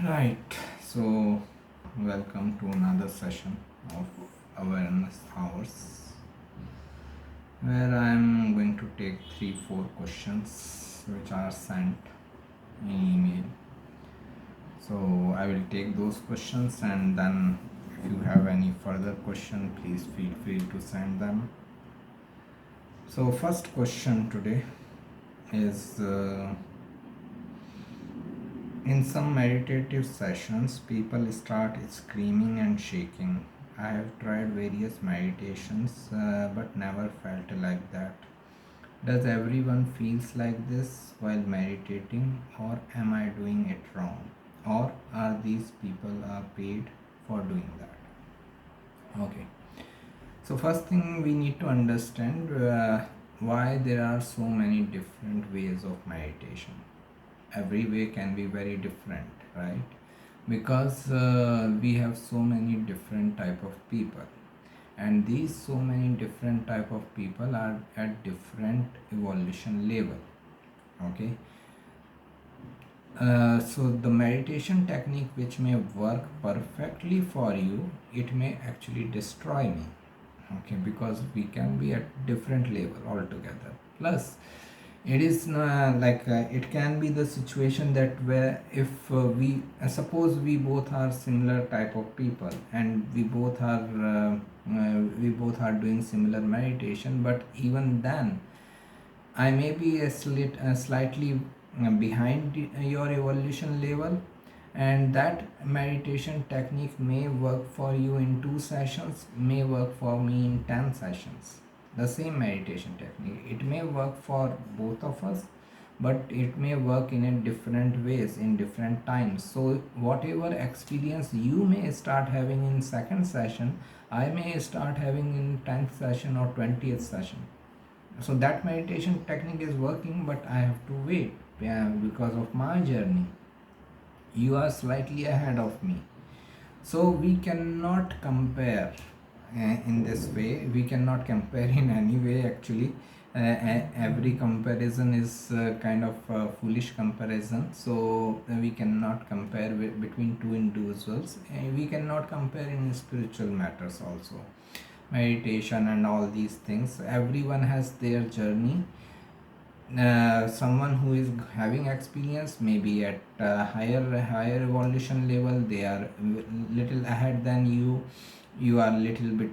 Right, so welcome to another session of Awareness Hours where I'm going to take 3 4 questions which are sent in email. So I will take those questions, and then if you have any further question, please feel free to send them. So, first question today is in some meditative sessions, people start screaming and shaking. I have tried various meditations but never felt like that. Does everyone feels like this while meditating, or am I doing it wrong? Or are these people paid for doing that? Okay. So first thing we need to understand why there are so many different ways of meditation. Every way can be very different, right? Because we have so many different type of people, and these so many different type of people are at different evolution level. Okay. So the meditation technique which may work perfectly for you, it may actually destroy me. Okay, because we can be at different level altogether. Plus it is it can be the situation that where if we suppose we both are similar type of people, and we both are doing similar meditation, but even then I may be slightly behind your evolution level, and that meditation technique may work for you in 2 sessions, may work for me in 10 sessions. The same meditation technique, it may work for both of us, but it may work in a different ways in different times. So whatever experience you may start having in second session, I may start having in 10th session or 20th session. So that meditation technique is working, but I have to wait because of my journey. You are slightly ahead of me, so we cannot compare in this way. We cannot compare in any way actually. Every comparison is kind of a foolish comparison. So we cannot compare between two individuals. We cannot compare in spiritual matters also, meditation and all these things. Everyone has their journey. Someone who is having experience maybe at higher evolution level, they are little ahead than you. You are little bit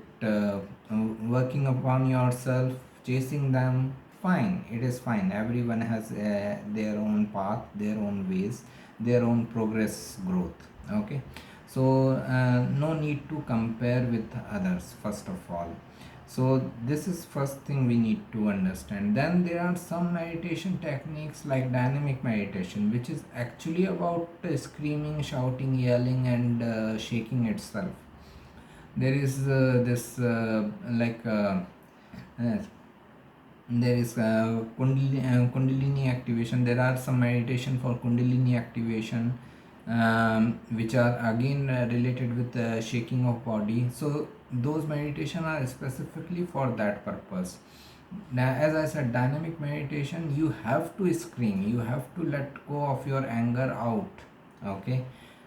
working upon yourself, chasing them. Fine, it is fine. Everyone has their own path, their own ways, their own progress growth. Okay. So no need to compare with others first of all. So this is first thing we need to understand. Then there are some meditation techniques like dynamic meditation, which is actually about screaming, shouting, yelling, and shaking itself. There is this uh, there is kundalini activation. There are some meditation for kundalini activation, which are again related with shaking of body. So those meditation are specifically for that purpose. Now, as I said, dynamic meditation, you have to scream, you have to let go of your anger out. Okay.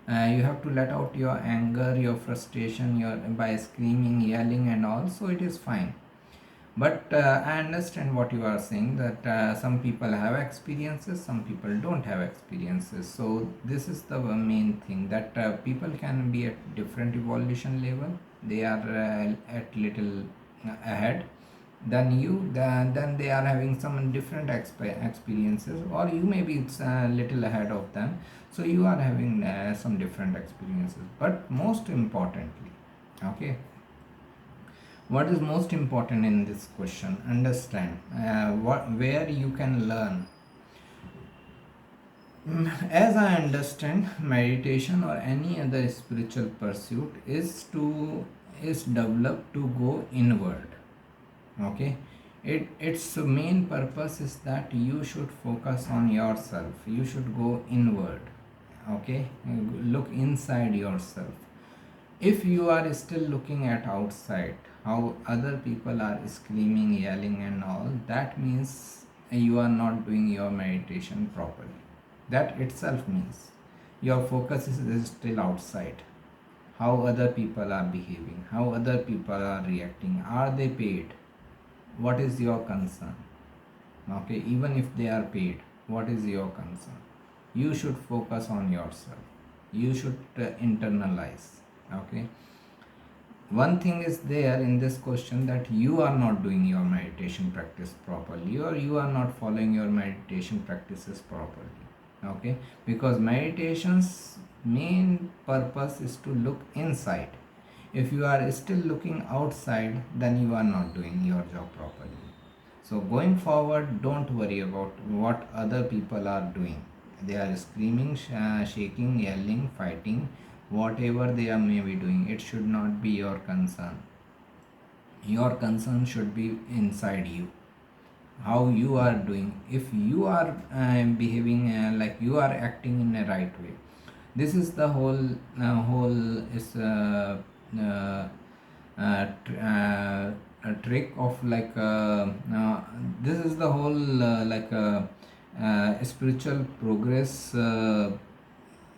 You have to let out your anger, your frustration, your by screaming, yelling, and all. So it is fine. But I understand what you are saying, that some people have experiences, some people don't have experiences. So this is the main thing, that people can be at different evolution level. They are at little ahead than you. Then they are having some different experiences, or you may be little ahead of them, so you are having some different experiences. But most importantly, okay, what is most important in this question, understand where you can learn. As I understand, meditation or any other spiritual pursuit is developed to go inward. Okay. Its main purpose is that you should focus on yourself, you should go inward. Okay. Look inside yourself. If you are still looking at outside, how other people are screaming, yelling, and all, that means you are not doing your meditation properly. That itself means your focus is still outside. How other people are behaving, how other people are reacting, are they paid, what is your concern? Okay, even if they are paid, what is your concern? You should focus on yourself, you should internalize. Okay, one thing is there in this question, that you are not doing your meditation practice properly, or you are not following your meditation practices properly. Okay, because meditation's main purpose is to look inside. If you are still looking outside, then you are not doing your job properly. So going forward, don't worry about what other people are doing. They are screaming, shaking, yelling, fighting, whatever they are maybe doing. It should not be your concern. Your concern should be inside you. How you are doing. If you are behaving like you are acting in a right way, this is the whole is a trick of this is the whole spiritual progress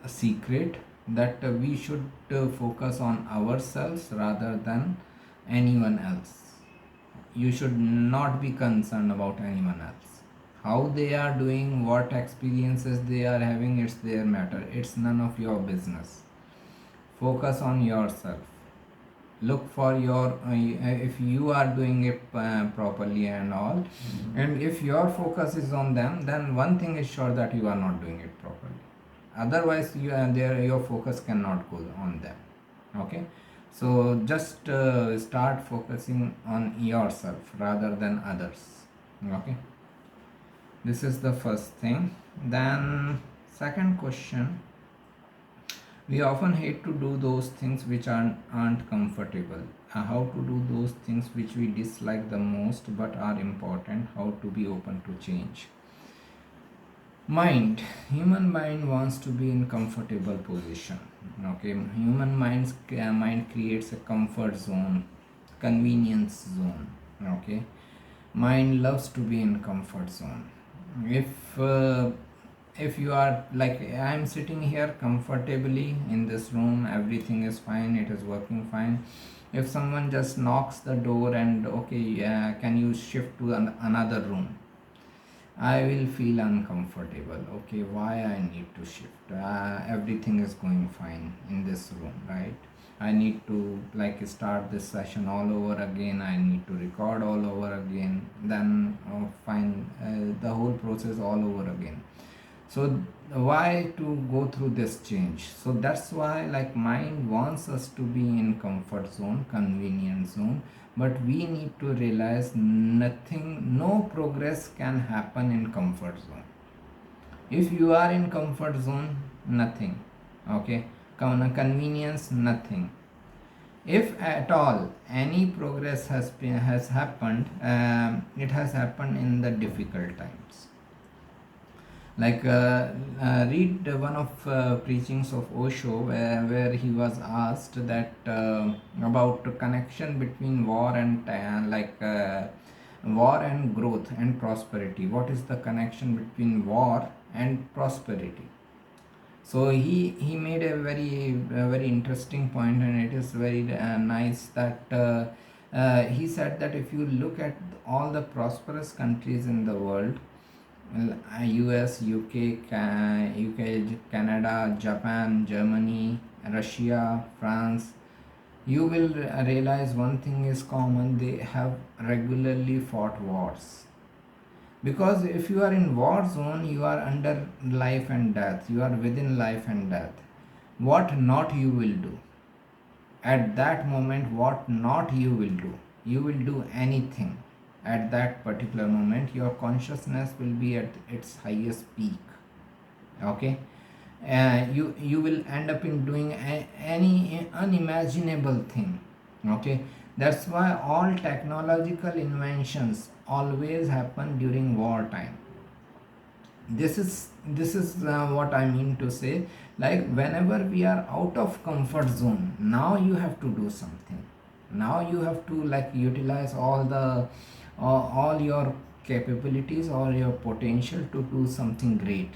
secret, that we should focus on ourselves rather than anyone else. You should not be concerned about anyone else. How they are doing, what experiences they are having, it's their matter, it's none of your business. Focus on yourself. Look for your if you are doing it properly and all, and if your focus is on them, then one thing is sure, that you are not doing it properly. Otherwise you are there, your focus cannot go on them. Okay, so just start focusing on yourself rather than others. Okay, this is the first thing. Then second question, we often hate to do those things which aren't comfortable. How to do those things which we dislike the most but are important. How to be open to change. Mind. Human mind wants to be in comfortable position. Okay, human mind creates a comfort zone, convenience zone. Okay, mind loves to be in comfort zone. If you are like, I am sitting here comfortably in this room, everything is fine, it is working fine. If someone just knocks the door and, okay, can you shift to another room, I will feel uncomfortable. Okay, why I need to shift? Everything is going fine in this room, right? I need to like start this session all over again. I need to record all over again. Then fine, the whole process all over again. So why to go through this change? So that's why like mind wants us to be in comfort zone, convenient zone, but we need to realize no progress can happen in comfort zone. If you are in comfort zone, nothing. Okay, convenience, nothing. If at all any progress has happened, it has happened in the difficult times. Like read one of preachings of Osho, where he was asked that about connection between war and war and growth and prosperity. What is the connection between war and prosperity? So he made a very interesting point, and it is very nice that he said that if you look at all the prosperous countries in the world, US, UK, Canada, Japan, Germany, Russia, France, you will realize one thing is common: they have regularly fought wars. Because if you are in war zone, you are under life and death, you are within life and death. What not you will do? At that moment, what not you will do? You will do anything. At that particular moment, your consciousness will be at its highest peak. Okay, you will end up in doing any unimaginable thing. Okay, that's why all technological inventions always happen during wartime. This is what I mean to say. Like whenever we are out of comfort zone, now you have to do something. Now you have to like utilize all your capabilities or your potential to do something great.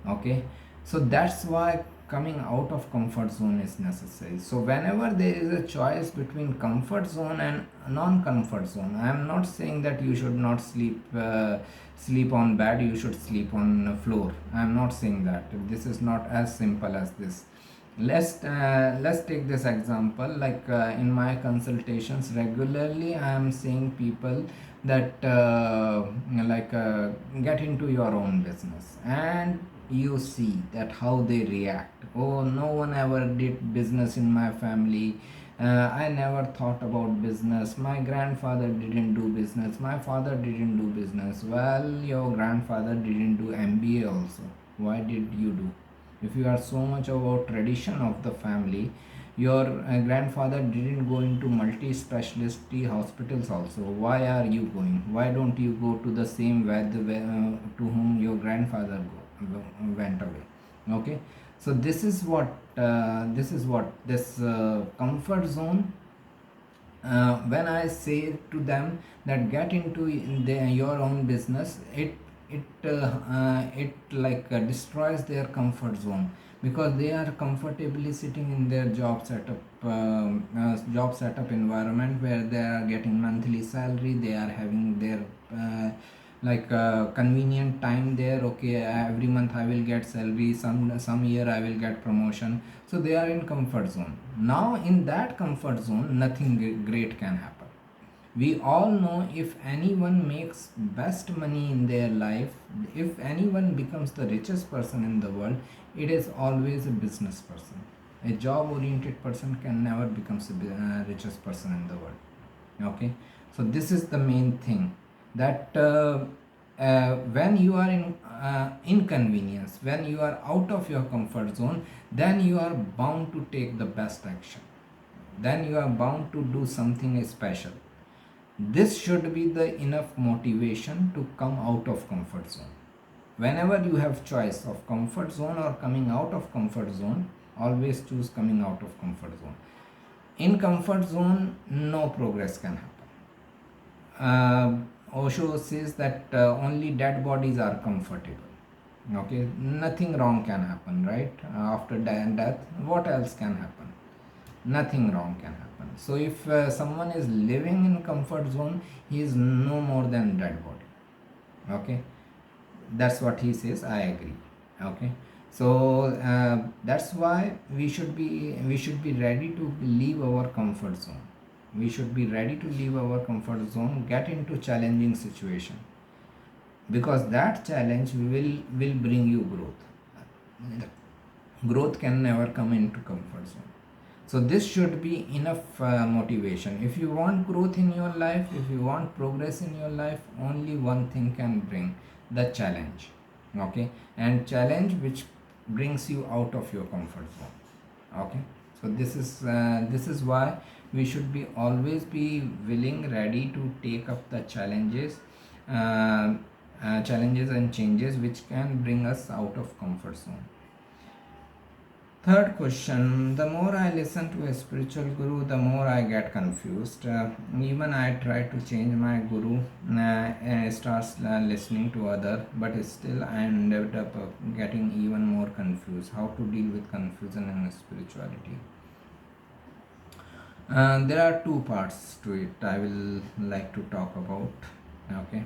Okay, so that's why coming out of comfort zone is necessary. So whenever there is a choice between comfort zone and non-comfort zone, I am not saying that you should not sleep on bed, you should sleep on the floor. I am not saying that. This is not as simple as this. Let's take this example. Like in my consultations regularly, I am seeing people that get into your own business, and you see that how they react. Oh, no one ever did business in my family. I never thought about business. My grandfather didn't do business. My father didn't do business. Well, your grandfather didn't do MBA also. Why did you do? If you are so much about tradition of the family, your grandfather didn't go into multi-specialty hospitals also. Why are you going? Why don't you go to the same to whom your grandfather went away? Okay, so this is what comfort zone. When I say to them that get into your own business, it destroys their comfort zone, because they are comfortably sitting in their job setup environment, where they are getting monthly salary, they are having their convenient time there. Okay, every month I will get salary, some year I will get promotion. So they are in comfort zone. Now in that comfort zone, nothing great can happen. We all know, if anyone makes best money in their life, if anyone becomes the richest person in the world, it is always a business person. A job oriented person can never become the richest person in the world. Okay, so this is the main thing, that when you are in inconvenience, when you are out of your comfort zone, then you are bound to take the best action, then you are bound to do something special. This should be the enough motivation to come out of comfort zone. Whenever you have choice of comfort zone or coming out of comfort zone, always choose coming out of comfort zone. In comfort zone, no progress can happen. Osho says that only dead bodies are comfortable. Okay, nothing wrong can happen, right? After death, what else can happen? Nothing wrong can happen. So if someone is living in comfort zone, he is no more than dead body. Okay, that's what he says. I agree. Okay, so that's why we should be ready to leave our comfort zone. We should be ready to leave our comfort zone, get into challenging situation, because that challenge will bring you growth. Growth can never come into comfort zone. So this should be enough motivation. If you want growth in your life, if you want progress in your life, only one thing can bring: the challenge. Okay, and challenge which brings you out of your comfort zone. Okay, so this is why we should be always be willing, ready to take up the uh, challenges and changes which can bring us out of comfort zone. Third question: the more I listen to a spiritual guru, the more I get confused. Even I try to change my guru, and starts listening to other, but still I ended up getting even more confused. How to deal with confusion in spirituality? There are two parts to it. I will like to talk about. Okay.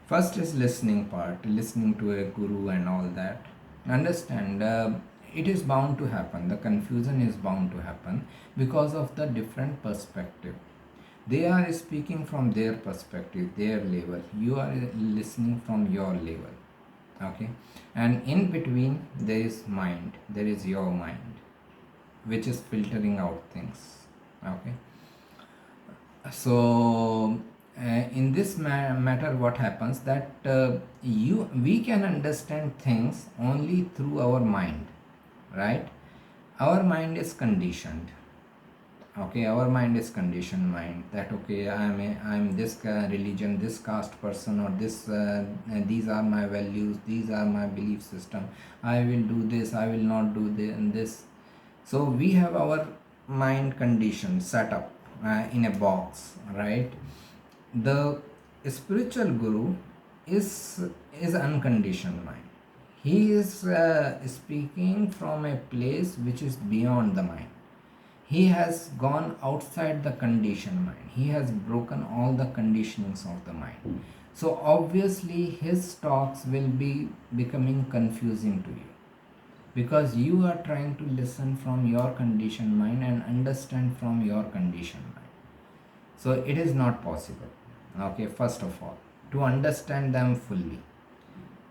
First is listening part, listening to a guru and all that. Understand, it is bound to happen. The confusion is bound to happen because of the different perspective. They are speaking from their perspective, their level. You are listening from your level. Okay, and in between there is mind. There is your mind, which is filtering out things. Okay, so in this matter, what happens that we can understand things only through our mind, right? Our mind is conditioned. Okay, our mind is conditioned mind, that okay, I'm this religion, this caste person, or this these are my values, these are my belief system. I will do this, I will not do this. So we have our mind condition set up in a box, right? The spiritual guru is unconditioned mind. He is speaking from a place which is beyond the mind. He has gone outside the conditioned mind. He has broken all the conditionings of the mind. So obviously his talks will be becoming confusing to you, because you are trying to listen from your conditioned mind and understand from your conditioned mind. So it is not possible. Okay, first of all, to understand them fully,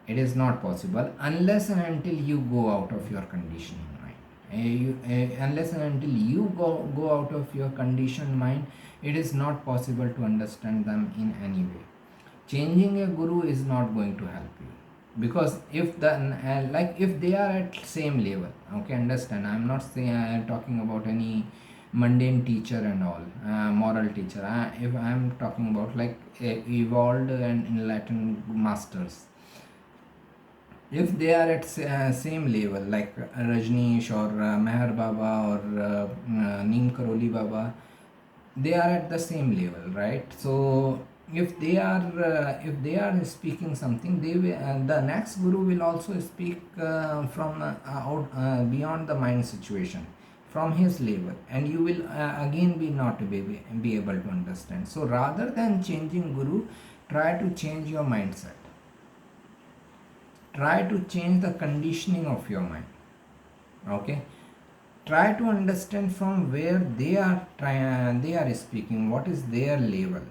it is not possible unless and until you go out of your conditioning mind. Unless and until you go out of your conditioned mind, it is not possible to understand them in any way. Changing a guru is not going to help you, because if the like if they are at same level, okay, understand, I'm not saying talking about any mundane teacher and all, moral teacher. If I'm talking about like evolved and enlightened masters, if they are at same level like Rajneesh or Meher Baba or Neem Karoli Baba, they are at the same level, right? So if they are speaking something, they will, the next guru will also speak from out beyond the mind situation, from his level, and you will again be not be able to understand. So rather than changing guru, try to change your mindset. Try to change the conditioning of your mind. Okay, try to understand from where they are speaking, what is their level.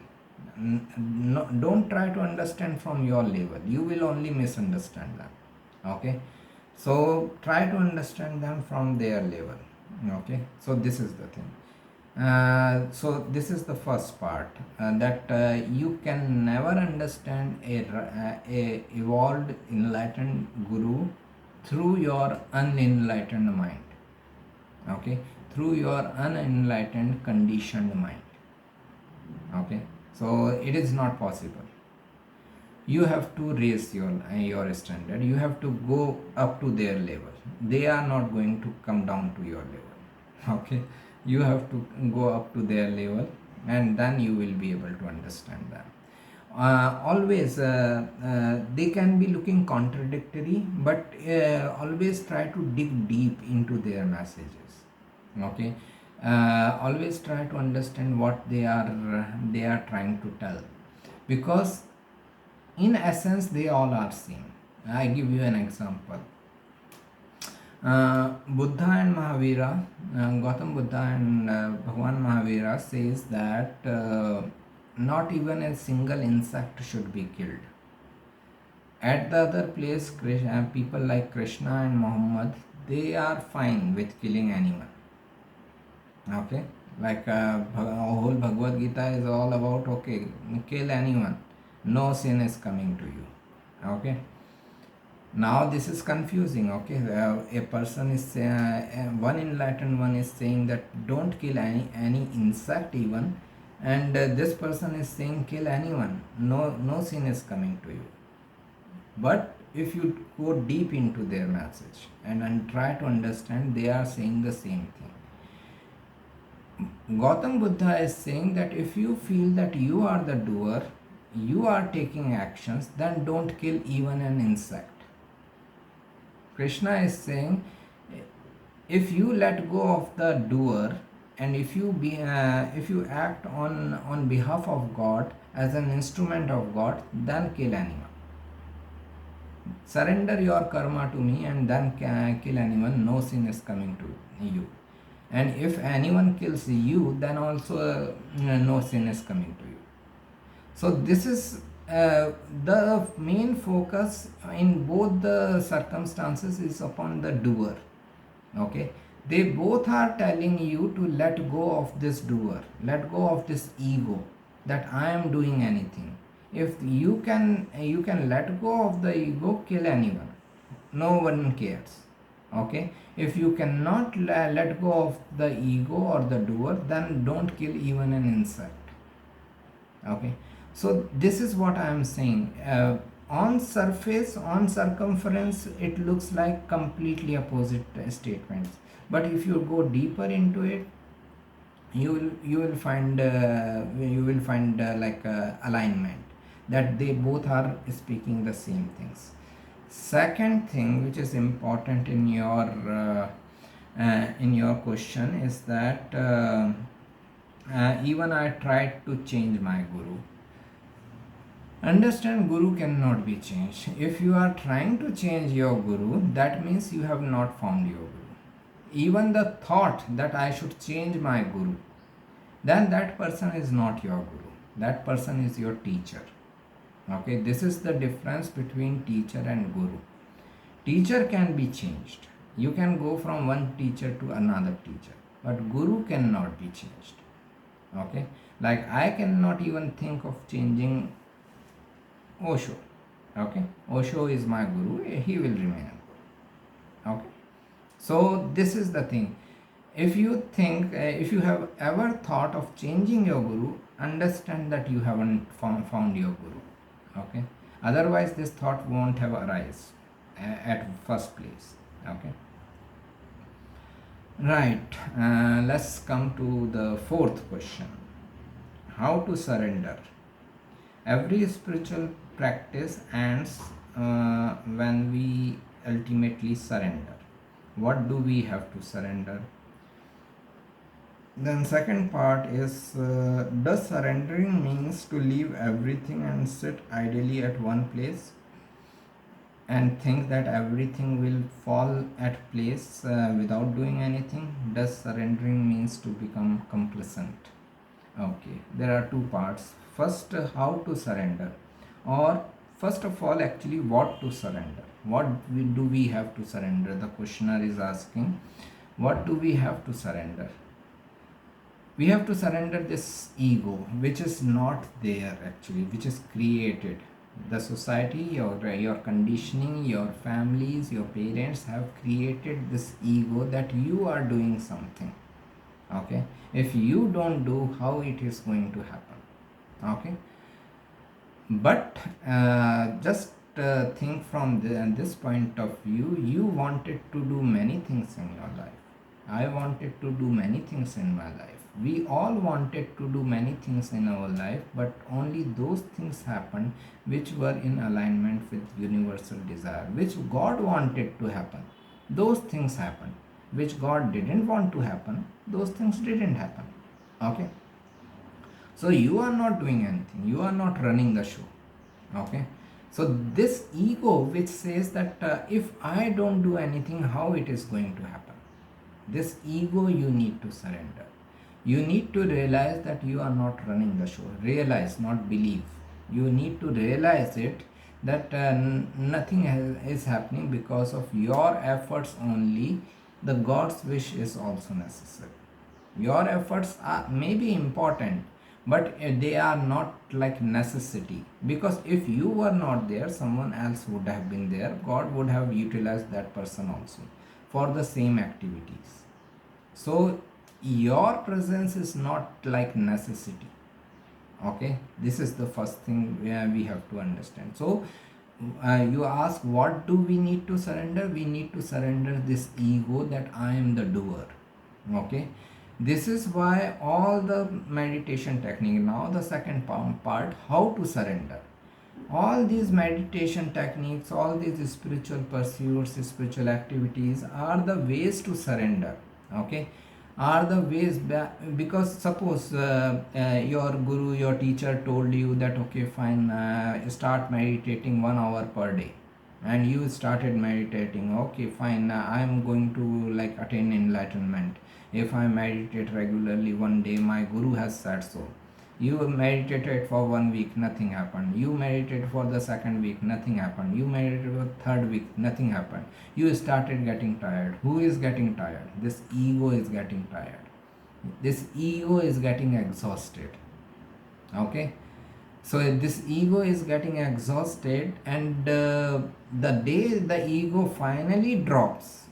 No, don't try to understand from your level, you will only misunderstand them. Okay, so try to understand them from their level. Okay, so this is the thing. So this is the first part, that you can never understand a evolved enlightened guru through your unenlightened mind. Okay, through your unenlightened conditioned mind. Okay, so it is not possible. You have to raise your standard. You have to go up to their level. They are not going to come down to your level. Okay, you have to go up to their level, and then you will be able to understand them. Always they can be looking contradictory, but always try to dig deep into their messages. Okay, always try to understand what they are trying to tell, because in essence they all are same. I give you an example. Buddha and Mahavira, Gautam Buddha and Bhagwan Mahavira says that not even a single insect should be killed. At the other place, people like Krishna and Muhammad, they are fine with killing anyone. Okay, like whole Bhagavad Gita is all about, okay, kill anyone, no sin is coming to you. Okay, now this is confusing. Okay, a person is one enlightened one is saying that don't kill any insect even, and this person is saying kill anyone, no sin is coming to you. But if you go deep into their message and try to understand, they are saying the same thing. Gautam Buddha is saying that if you feel that you are the doer, you are taking actions, then don't kill even an insect. Krishna is saying, if you let go of the doer, and if you act on behalf of God as an instrument of God, then kill anyone. Surrender your karma to me and then kill anyone, no sin is coming to you. And if anyone kills you, then also no sin is coming to you. So this is the main focus in both the circumstances is upon the doer. Okay, they both are telling you to let go of this doer, let go of this ego, that I am doing anything. If you can let go of the ego, kill anyone, no one cares. Okay, if you cannot let go of the ego or the doer, then don't kill even an insect. Okay, so this is what I am saying. On surface, on circumference, it looks like completely opposite statements, but if you go deeper into it, you will find like alignment, that they both are speaking the same things. Second thing which is important in your question is that even I tried to change my guru. Understand, guru cannot be changed. If you are trying to change your guru, that means you have not found your guru. Even the thought that I should change my guru, then that person is not your guru. That person is your teacher. Okay, this is the difference between teacher and guru. Teacher can be changed. You can go from one teacher to another teacher, but guru cannot be changed. Okay, like I cannot even think of changing Osho. Okay, Osho is my guru, he will remain a guru. Okay, so this is the thing. If you think, if you have ever thought of changing your guru, understand that you haven't found your guru. Okay, otherwise this thought won't have arise at first place. Okay, right. Let's come to the fourth question: how to surrender. Every spiritual practice ends when we ultimately surrender. What do we have to surrender? Then second part is, does surrendering means to leave everything and sit idly at one place and think that everything will fall at place without doing anything? Does surrendering means to become complacent? Okay, there are two parts. First, how to surrender, or first of all, actually, what to surrender. Do we have to surrender? The questioner is asking, what do we have to surrender? We have to surrender this ego, which is not there actually, which is created. The society, your conditioning, your families, your parents have created this ego that you are doing something. Okay, if you don't do, how it is going to happen? Okay, but just think from this point of view. You wanted to do many things in your life. I wanted to do many things in my life. We all wanted to do many things in our life, but only those things happened which were in alignment with universal desire, which God wanted to happen. Those things happened. Which God didn't want to happen, those things didn't happen. Okay, so you are not doing anything, you are not running the show. Okay, so this ego which says that if I don't do anything, how it is going to happen, this ego you need to surrender. You need to realize that you are not running the show. Realize, not believe. You need to realize it, that nothing is happening because of your efforts only. The God's wish is also necessary. Your efforts may be important, but they are not like necessity, because if you were not there, someone else would have been there. God would have utilized that person also for the same activities. So your presence is not like necessity. Okay, this is the first thing we have to understand. So you ask, what do we need to surrender? We need to surrender this ego that I am the doer. Okay, this is why all the meditation technique, now the second part, how to surrender. All these meditation techniques, all these spiritual pursuits, spiritual activities are the ways to surrender. Okay, are the ways because suppose your guru, your teacher told you that okay fine, start meditating 1 hour per day, and you started meditating. Okay fine, I am going to like attain enlightenment if I meditate regularly. One day my guru has said so. You meditated for 1 week, nothing happened. You meditated for the second week, nothing happened. You meditated for the third week, nothing happened. You started getting tired. Who is getting tired? This ego is getting tired. This ego is getting exhausted. Okay, so this ego is getting exhausted, and the day the ego finally drops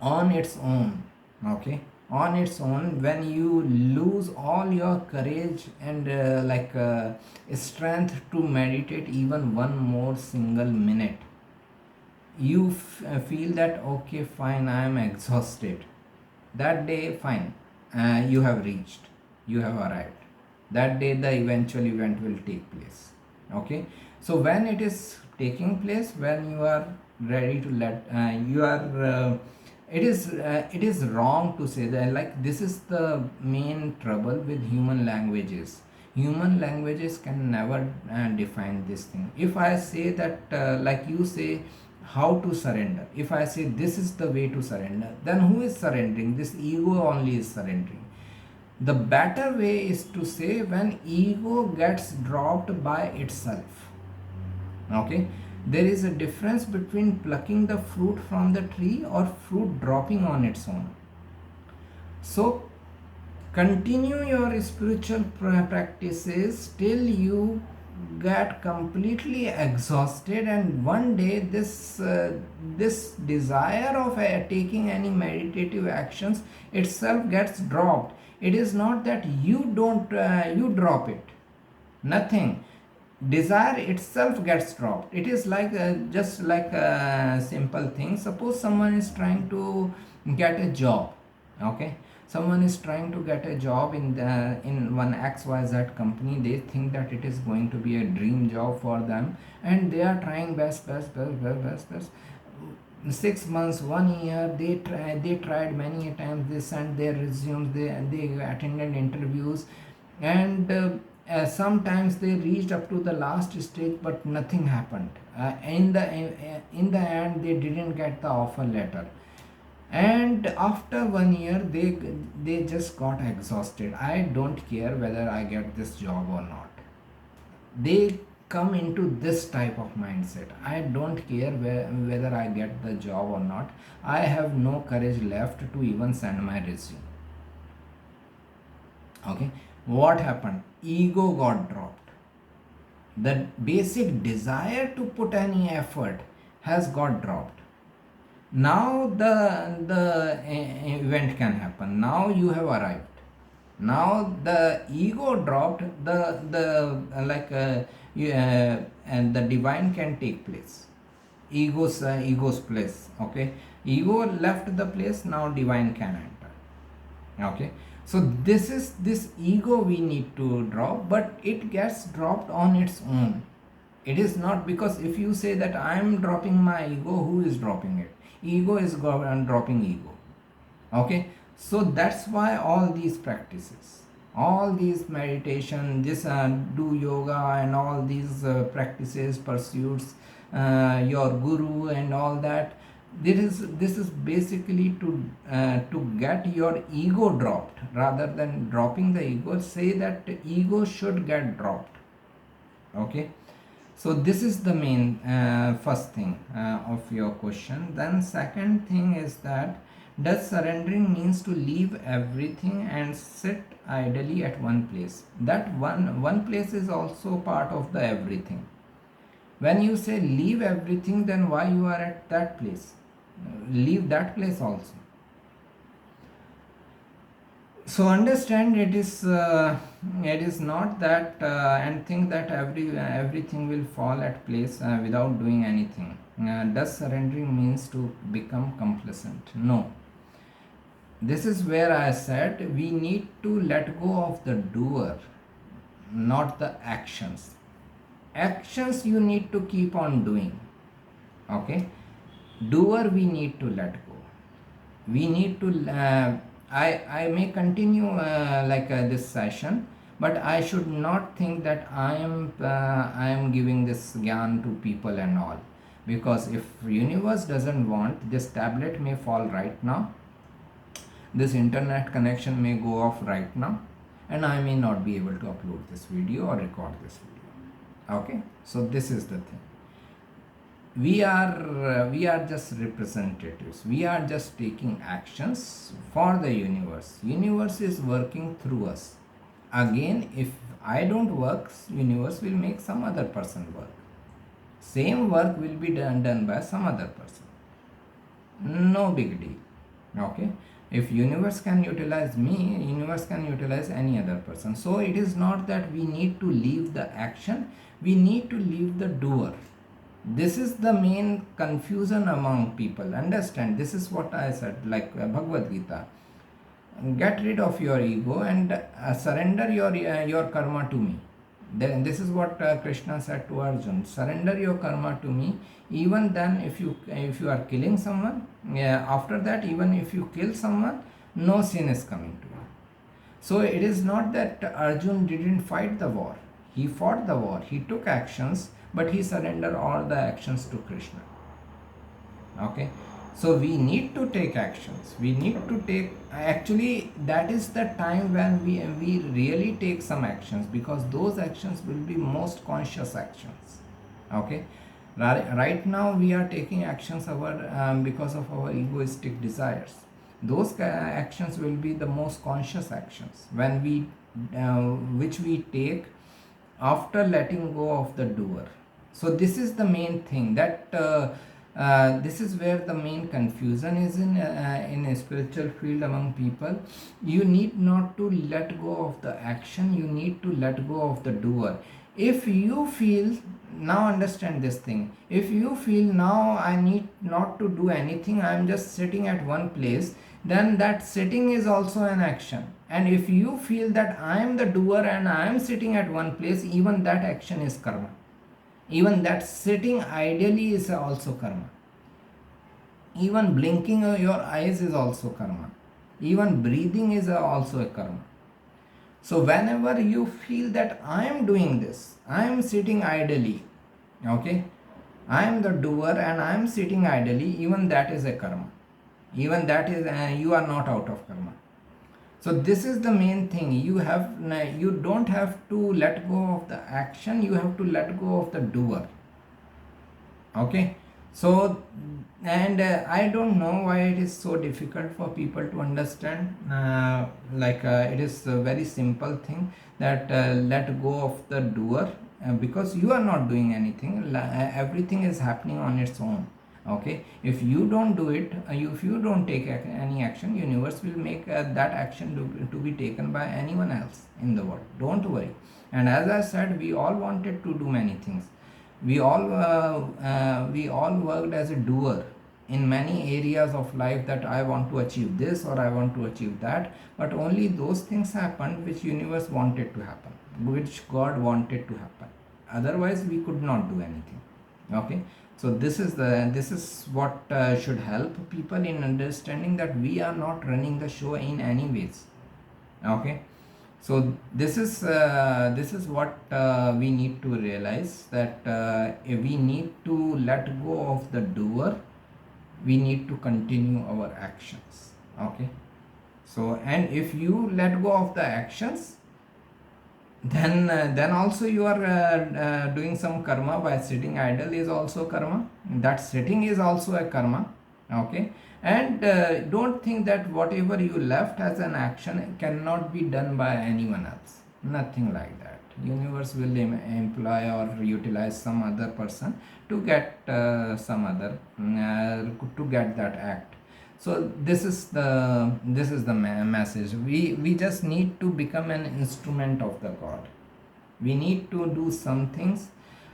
on its own. Okay, on its own, when you lose all your courage and strength to meditate even one more single minute, you feel that okay fine, I am exhausted. That day fine, you have reached, you have arrived. That day the eventual event will take place. Okay, so when it is taking place when you are ready to let you are it is wrong to say that. Like, this is the main trouble with human languages. Human languages can never define this thing. If I say that, like you say, how to surrender, if I say this is the way to surrender, then who is surrendering? This ego only is surrendering. The better way is to say when ego gets dropped by itself. Okay, there is a difference between plucking the fruit from the tree or fruit dropping on its own. So continue your spiritual practices till you get completely exhausted, and one day this desire of taking any meditative actions itself gets dropped. It is not that you don't you drop it, nothing. Desire itself gets dropped. It is like just like a simple thing. Suppose someone is trying to get a job. Okay, someone is trying to get a job in one XYZ company. They think that it is going to be a dream job for them, and they are trying best. 6 months, 1 year, they tried many times. They sent their resumes, they attended interviews, and sometimes they reached up to the last stage, but nothing happened. In the end, they didn't get the offer letter, and after 1 year they just got exhausted. I don't care whether I get this job or not. They come into this type of mindset. I don't care whether I get the job or not. I have no courage left to even send my resume. Okay, what happened? Ego got dropped. The basic desire to put any effort has got dropped. Now the event can happen. Now you have arrived. Now the ego dropped. And the divine can take place. Ego's place. Okay, ego left the place. Now divine can enter. Okay, so this ego we need to drop, but it gets dropped on its own. It is not because if you say that I am dropping my ego, who is dropping it? Ego is dropping ego. Okay, so that's why all these practices, all these meditation, this do yoga and all these practices, pursuits, your guru and all that, this is basically to get your ego dropped. Rather than dropping the ego, say that ego should get dropped. Okay, so this is the main first thing of your question. Then second thing is that, does surrendering means to leave everything and sit idly at one place? That one place is also part of the everything. When you say leave everything, then why you are at that place? Leave that place also. So understand, it is not that and think that everything will fall at place without doing anything. Does surrendering means to become complacent? No. This is where I said we need to let go of the doer, not the actions. Actions you need to keep on doing. Okay, doer we need to let go. We need to I may continue this session, but I should not think that I am giving this gyan to people and all, because if universe doesn't want, this tablet may fall right now, this internet connection may go off right now, and I may not be able to upload this video or record this video. Okay, so this is the thing. We are just representatives. We are just taking actions for the universe. Universe is working through us. Again, if I don't work, universe will make some other person work. Same work will be done by some other person. No big deal. Okay, if universe can utilize me, universe can utilize any other person. So it is not that we need to leave the action, we need to leave the doer. This is the main confusion among people. Understand, this is what I said, like Bhagavad Gita. Get rid of your ego and surrender your karma to me. Then this is what Krishna said to Arjun: surrender your karma to me. Even then, if you are killing someone, yeah, after that, even if you kill someone, no sin is coming to you. So it is not that Arjun didn't fight the war. He fought the war. He took actions, but he surrendered all the actions to Krishna. Okay, so we need to take actions. We need to take, actually that is the time when we really take some actions, because those actions will be most conscious actions. Okay, right now we are taking actions because of our egoistic desires. Those actions will be the most conscious actions when we which we take after letting go of the doer. So this is the main thing, that this is where the main confusion is in a spiritual field among people. You need not to let go of the action, you need to let go of the doer. If you feel, now understand this thing, if you feel now I need not to do anything, I am just sitting at one place, then that sitting is also an action. And if you feel that I am the doer and I am sitting at one place, even that action is karma. Even that sitting ideally is also karma. Even blinking your eyes is also karma. Even breathing is also a karma. So whenever you feel that I am doing this, I am sitting idly, okay, I am the doer and I am sitting idly, even that is a karma. Even that is you are not out of karma. So this is the main thing. You don't have to let go of the action, you have to let go of the doer. Okay, so and I don't know why it is so difficult for people to understand. It is a very simple thing, that let go of the doer, because you are not doing anything. Everything is happening on its own. Okay, if you don't do it, if you don't take any action, universe will make that action to be taken by anyone else in the world. Don't worry. And as I said, we all wanted to do many things. We all worked as a doer in many areas of life, that I want to achieve this or I want to achieve that, but only those things happened which universe wanted to happen, which God wanted to happen. Otherwise we could not do anything. Okay, so this is what should help people in understanding that we are not running the show in any ways. Okay, so this is what we need to realize, that we need to let go of the doer, we need to continue our actions. Okay, so and if you let go of the actions, then also you are doing some karma. By sitting idle is also karma, that sitting is also a karma. Okay, and don't think that whatever you left as an action cannot be done by anyone else. Nothing like that. Universe will employ or utilize some other person to get to get that act. So this is the message. We just need to become an instrument of the God. We need to do some things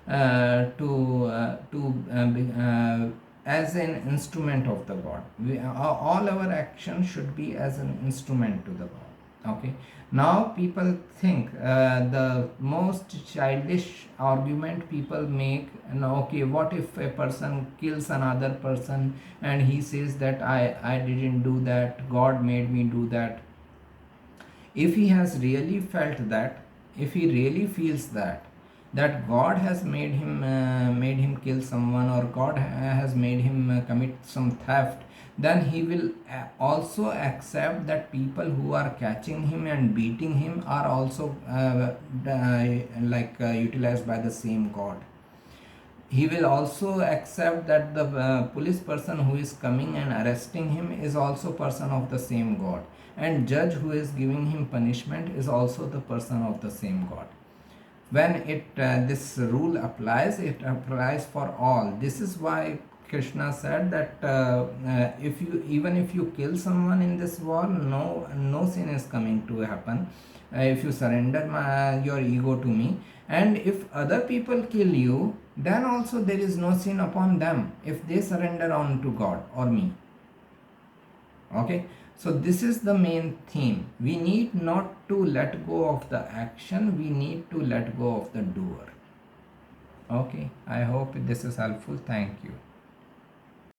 as an instrument of the God. All our action should be as an instrument to the God. Okay, now people think the most childish argument people make, okay, what if a person kills another person and he says that I didn't do that, God made me do that. If he has really felt that, if he really feels that God has made him kill someone, or God has made him commit some theft, then he will also accept that people who are catching him and beating him are also utilized by the same God. He will also accept that the police person who is coming and arresting him is also person of the same God, and judge who is giving him punishment is also the person of the same God. When this rule applies, it applies for all. This is why Krishna said that if you kill someone in this war, no sin is coming to happen if you surrender your ego to me. And if other people kill you, then also there is no sin upon them if they surrender on to God or me. Okay, so this is the main theme. We need not to let go of the action, we need to let go of the doer. Okay, I hope this is helpful. Thank you.